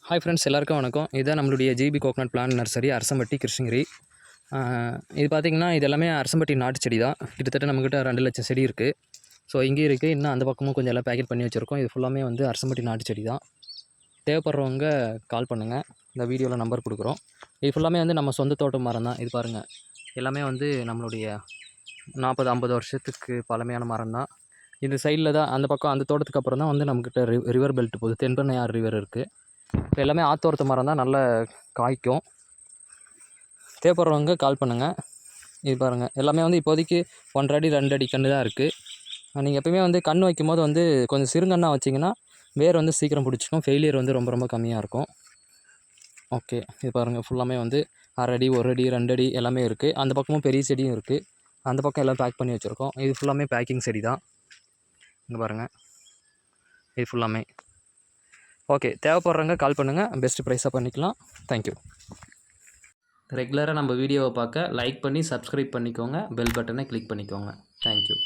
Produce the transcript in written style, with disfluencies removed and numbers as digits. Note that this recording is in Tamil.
ஹாய் ஃப்ரெண்ட்ஸ், எல்லாருக்கும் வணக்கம். இதுதான் நம்மளுடைய GB coconut plan nursery, Arasampatti, Krishnagiri. இது பார்த்திங்கன்னா, இது எல்லாமே அரசம்பட்டி நாட்டு செடி தான். கிட்டத்தட்ட நம்மக்கிட்ட 2 லட்சம் செடி இருக்குது. ஸோ இங்கேயும் இருக்குது, இன்னும் அந்த பக்கமும் கொஞ்சம் எல்லாம் பேக்கெட் பண்ணி வச்சுருக்கோம். இது ஃபுல்லாமே வந்து அரசம்பட்டி நாட்டு செடி தான். தேவைப்படுறவங்க கால் பண்ணுங்கள், இந்த வீடியோவில் நம்பர் கொடுக்குறோம். இது ஃபுல்லாமே வந்து நம்ம சொந்த தோட்டம் மரம் தான். இது பாருங்கள், எல்லாமே வந்து நம்மளுடைய 40-50 வருஷத்துக்கு பழமையான மரம் தான். இந்த சைடில் தான், அந்த பக்கம் அந்த தோட்டத்துக்கு அப்புறம் தான் வந்து நம்மக்கிட்ட ரிவர் பெல்ட் போகுது. தென்பெண்ணையாறு ரிவர் இருக்குது. இப்போ எல்லாமே ஆத்தோரத்து மரம் தான், நல்ல காய்க்கும். தேவைப்படுறவங்க கால் பண்ணுங்கள். இது பாருங்கள், எல்லாமே வந்து இப்போதைக்கு 1 அடி 2 அடி கன்று தான் இருக்குது. நீங்கள் எப்போயுமே வந்து கன்று வைக்கும்போது வந்து கொஞ்சம் சிறுங்கன்னாக வச்சிங்கன்னா வேர் வந்து சீக்கிரம் பிடிச்சிக்கும். ஃபெயிலியர் வந்து ரொம்ப ரொம்ப கம்மியாக இருக்கும். ஓகே, இது பாருங்கள், ஃபுல்லாமே வந்து 1/2 அடி 1 அடி 2 அடி எல்லாமே இருக்குது. அந்த பக்கமும் பெரிய செடியும் இருக்குது. அந்த பக்கம் எல்லாம் பேக் பண்ணி வச்சுருக்கோம். இது ஃபுல்லாமே பேக்கிங் செடி தான். இங்கே பாருங்கள், இது ஃபுல்லாமே ஓகே. தேவைப்படுறவங்க கால் பண்ணுங்கள், பெஸ்ட்டு ப்ரைஸாக பண்ணிக்கலாம். தேங்க்யூ. ரெகுலராக நம்ம வீடியோவை பார்க்க லைக் பண்ணி சப்ஸ்கிரைப் பண்ணிக்கோங்க, பெல் பட்டனை கிளிக் பண்ணிக்கோங்க. தேங்க்யூ.